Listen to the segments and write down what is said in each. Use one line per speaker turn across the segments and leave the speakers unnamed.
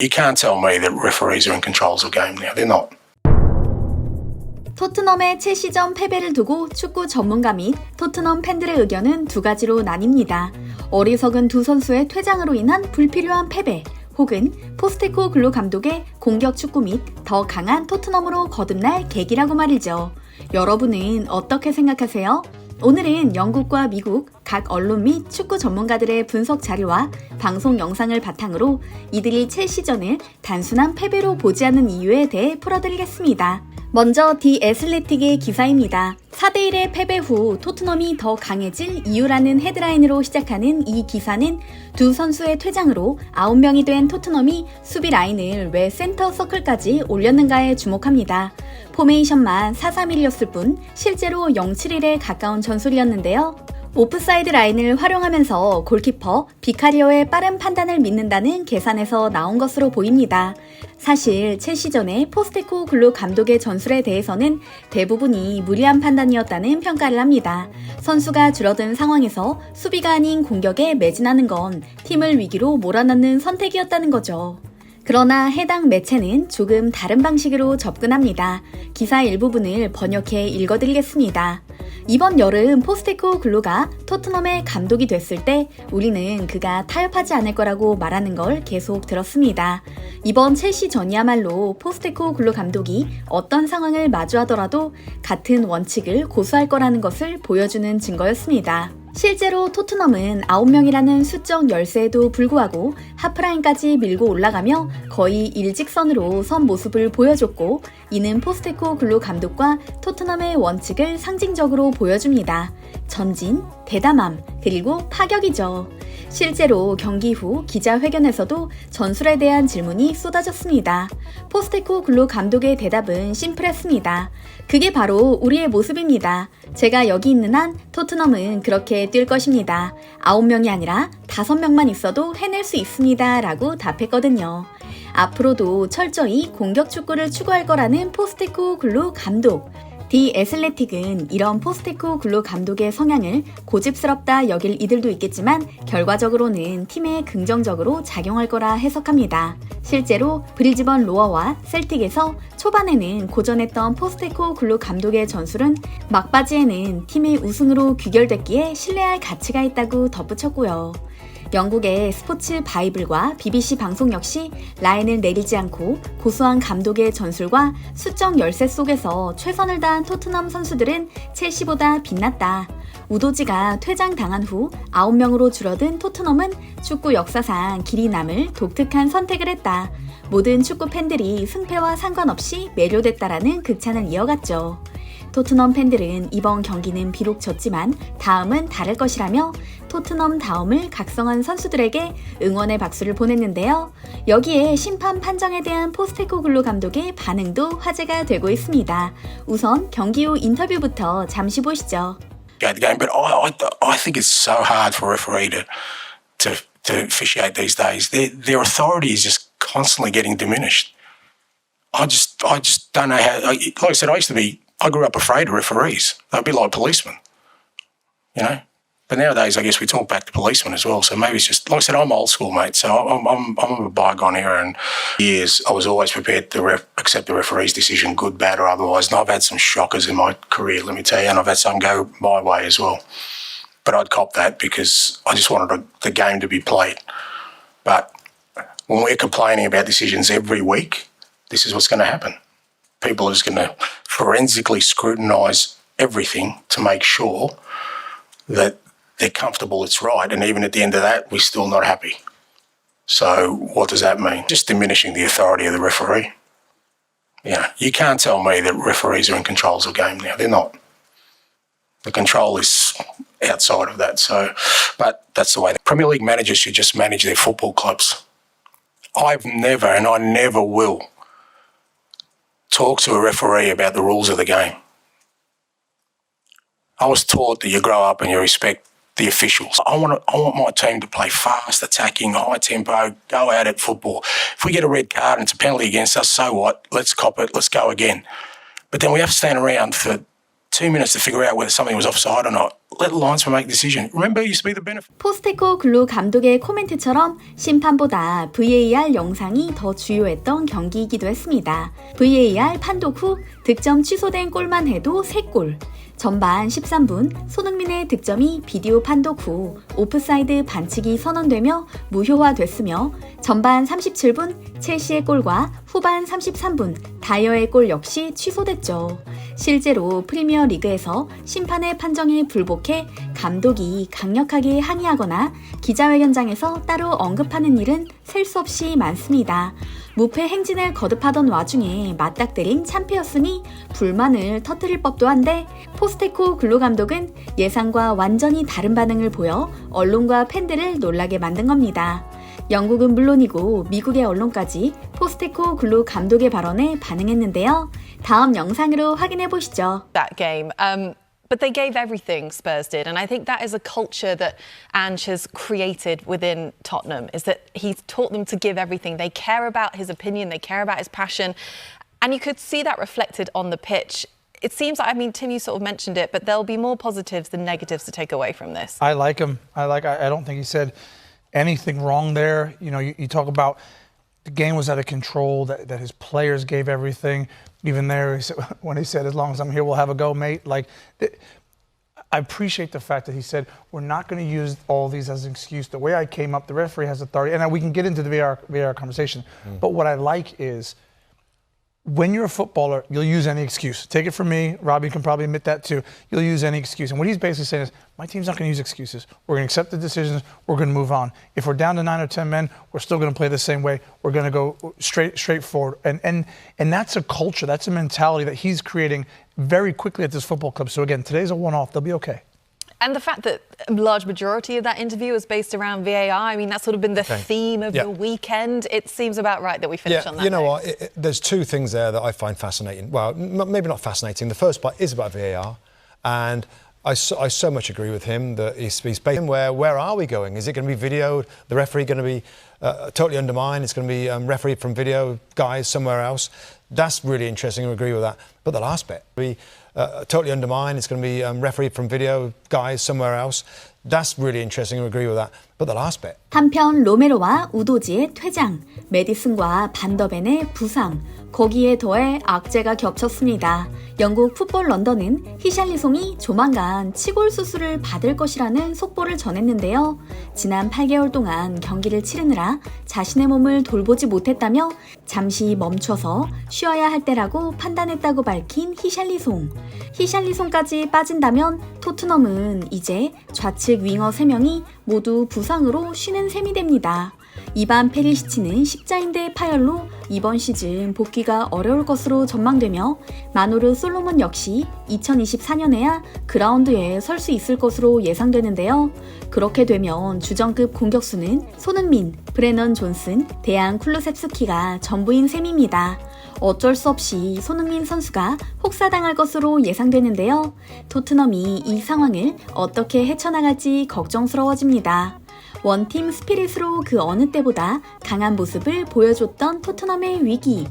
You can't tell me that referees are in control of the game now. They're not.
토트넘의 첼시전 패배를 두고 축구 전문가 및 토트넘 팬들의 의견은 두 가지로 나뉩니다. 어리석은 두 선수의 퇴장으로 인한 불필요한 패배, 혹은 포스테코글루 감독의 공격 축구 및 더 강한 토트넘으로 거듭날 계기라고 말이죠. 여러분은 어떻게 생각하세요? 오늘은 영국과 미국 각 언론 및 축구 전문가들의 분석 자료와 방송 영상을 바탕으로 이들이 첼시전을 단순한 패배로 보지 않는 이유에 대해 풀어드리겠습니다. 먼저 디 애슬레틱의 기사입니다. 4대1의 패배 후 토트넘이 더 강해질 이유라는 헤드라인으로 시작하는 이 기사는 두 선수의 퇴장으로 9명이 된 토트넘이 수비 라인을 왜 센터 서클까지 올렸는가에 주목합니다. 포메이션만 4-3-1이었을 뿐 실제로 0-7-1에 가까운 전술이었는데요. 오프사이드 라인을 활용하면서 골키퍼 비카리오의 빠른 판단을 믿는다는 계산에서 나온 것으로 보입니다. 사실 첼시전의 포스테코글루 감독의 전술에 대해서는 대부분이 무리한 판단이었다는 평가를 합니다. 선수가 줄어든 상황에서 수비가 아닌 공격에 매진하는 건 팀을 위기로 몰아넣는 선택이었다는 거죠. 그러나 해당 매체는 조금 다른 방식으로 접근합니다. 기사 일부분을 번역해 읽어드리겠습니다. 이번 여름 포스테코글루가 토트넘의 감독이 됐을 때 우리는 그가 타협하지 않을 거라고 말하는 걸 계속 들었습니다. 이번 첼시전이야말로 포스테코글루 감독이 어떤 상황을 마주하더라도 같은 원칙을 고수할 거라는 것을 보여주는 증거였습니다. 실제로 토트넘은 9명이라는 수적 열세에도 불구하고 하프라인까지 밀고 올라가며 거의 일직선으로 선 모습을 보여줬고, 이는 포스테코글루 감독과 토트넘의 원칙을 상징적으로 보여줍니다. 전진, 대담함, 그리고 파격이죠. 실제로 경기 후 기자회견에서도 전술에 대한 질문이 쏟아졌습니다. 포스테코글루 감독의 대답은 심플했습니다. 그게 바로 우리의 모습입니다. 제가 여기 있는 한 토트넘은 그렇게 뛸 것입니다. 9명이 아니라 5명만 있어도 해낼 수 있습니다. 라고 답했거든요. 앞으로도 철저히 공격 축구를 추구할 거라는 포스테코글루 감독. 디 애슬레틱은 이런 포스테코글루 감독의 성향을 고집스럽다 여길 이들도 있겠지만 결과적으로는 팀에 긍정적으로 작용할 거라 해석합니다. 실제로 브리즈번 로어와 셀틱에서 초반에는 고전했던 포스테코글루 감독의 전술은 막바지에는 팀의 우승으로 귀결됐기에 신뢰할 가치가 있다고 덧붙였고요. 영국의 스포츠 바이블과 BBC 방송 역시 라인을 내리지 않고 고수한 감독의 전술과 수적 열세 속에서 최선을 다한 토트넘 선수들은 첼시보다 빛났다. 우도지가 퇴장당한 후 9명으로 줄어든 토트넘은 축구 역사상 길이 남을 독특한 선택을 했다. 모든 축구 팬들이 승패와 상관없이 매료됐다라는 극찬을 이어갔죠. 토트넘 팬들은 이번 경기는 비록 졌지만 다음은 다를 것이라며 토트넘 다음을 각성한 선수들에게 응원의 박수를 보냈는데요. 여기에 심판 판정에 대한 포스테코글루 감독의 반응도 화제가 되고 있습니다. 우선 경기 후 인터뷰부터 잠시 보시죠.
The game, but I think it's so hard for a referee to officiate these days. Their authority is just constantly getting diminished. I just don't know how. Like I said, I grew up afraid of referees. They're a bit like policemen, you know. But nowadays, I guess we talk back to policemen as well. So maybe it's just, like I said, I'm old school, mate. So I'm of a bygone era. And years, I was always prepared to accept the referee's decision, good, bad, or otherwise. And I've had some shockers in my career, let me tell you, and I've had some go my way as well. But I'd cop that because I just wanted the game to be played. But when we're complaining about decisions every week, this is what's going to happen. People are just going to forensically scrutinise everything to make sure that they're comfortable it's right, and even at the end of that, we're still not happy. So what does that mean? Just diminishing the authority of the referee. Yeah, you can't tell me that referees are in control of the game now. They're not. The control is outside of that. So, but that's the way. The Premier League managers should just manage their football clubs. I've never, and I never will, talk to a referee about the rules of the game. I was taught that you grow up and you respect the officials. I want my team to play fast, attacking, high tempo, go out at football. If we get a red card and it's a penalty against us, so what? Let's cop it, let's go again. But then we have to stand around for 2 minutes to figure out whether something was offside or not. Let the linesman make the decision. Remember, it used to be the benefit.
포스테코 글루 감독의 코멘트처럼 심판보다 VAR 영상이 더 주요했던 경기이기도 했습니다. VAR 판독 후 득점 취소된 골만 해도 3골. 전반 13분 손흥민의 득점이 비디오 판독 후 오프사이드 반칙이 선언되며 무효화됐으며 전반 37분 첼시의 골과 후반 33분 다이어의 골 역시 취소됐죠. 실제로 프리미어 리그에서 심판의 판정에 불복해 감독이 강력하게 항의하거나 기자회견장에서 따로 언급하는 일은 셀 수 없이 많습니다. 무패 행진을 거듭하던 와중에 맞닥뜨린 참패였으니 불만을 터뜨릴 법도 한데 포스테코 글루 감독은 예상과 완전히 다른 반응을 보여 언론과 팬들을 놀라게 만든 겁니다. 영국은 물론이고 미국의 언론까지 포스테코 글루 감독의 발언에 반응했는데요. 다음 영상으로 확인해 보시죠.
That game. But they gave everything, Spurs did. And I think that is a culture that Ange has created within Tottenham, is that he's taught them to give everything. They care about his opinion, they care about his passion. And you could see that reflected on the pitch. It seems like, I mean, Tim, you sort of mentioned it, but there'll be more positives than negatives to take away from this.
I like him. I don't think he said anything wrong there. You know, you talk about the game was out of control, that his players gave everything. Even there, when he said, as long as I'm here, we'll have a go, mate. Like, I appreciate the fact that he said, we're not going to use all these as an excuse. The way I came up, the referee has authority. And we can get into the VAR conversation. But what I like is, when you're a footballer, you'll use any excuse. Take it from me. Robbie can probably admit that too. You'll use any excuse. And what he's basically saying is, my team's not going to use excuses. We're going to accept the decisions. We're going to move on. If we're down to 9 or 10 men, we're still going to play the same way. We're going to go straight forward. And that's a culture. That's a mentality that he's creating very quickly at this football club. So again, today's a one-off. They'll be okay.
And the fact that a large majority of that interview was based around VAR, I mean, that's sort of been the theme of the weekend. It seems about right that we finish on that.
You know what? There's two things there that I find fascinating. Well, maybe not fascinating. The first part is about VAR. And I so much agree with him that he's based where are we going? Is it going to be videoed? The referee going to be totally undermined? It's going to be refereed from video guys somewhere else? That's really interesting. I agree with that. But the last bit, totally undermined. It's going to be refereed from video guys somewhere else. That's really interesting. I agree with that. But the last bit.
한편 로메로와 우도지의 퇴장, 메디슨과 반더벤의 부상, 거기에 더해 악재가 겹쳤습니다. 영국 풋볼 런던은 히샬리송이 조만간 치골 수술을 받을 것이라는 속보를 전했는데요. 지난 8개월 동안 경기를 치르느라 자신의 몸을 돌보지 못했다며 잠시 멈춰서 쉬어야 할 때라고 판단했다고 밝힌 히샬리송. 히샬리송까지 빠진다면 토트넘은 이제 좌측 윙어 3명이 모두 부상으로 쉬는 셈이 됩니다. 이반 페리시치는 십자인대 파열로 이번 시즌 복귀가 어려울 것으로 전망되며 마노르 솔로몬 역시 2024년에야 그라운드에 설 수 있을 것으로 예상되는데요. 그렇게 되면 주전급 공격수는 손흥민, 브레넌 존슨, 데안 쿨루셉스키가 전부인 셈입니다. 어쩔 수 없이 손흥민 선수가 혹사당할 것으로 예상되는데요. 토트넘이 이 상황을 어떻게 헤쳐나갈지 걱정스러워집니다. 원팀 스피릿으로 그 어느 때보다 강한 모습을 보여줬던 토트넘의 위기.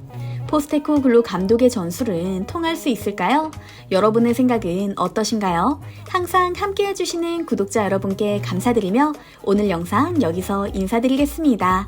포스테코 글루 감독의 전술은 통할 수 있을까요? 여러분의 생각은 어떠신가요? 항상 함께 해주시는 구독자 여러분께 감사드리며 오늘 영상 여기서 인사드리겠습니다.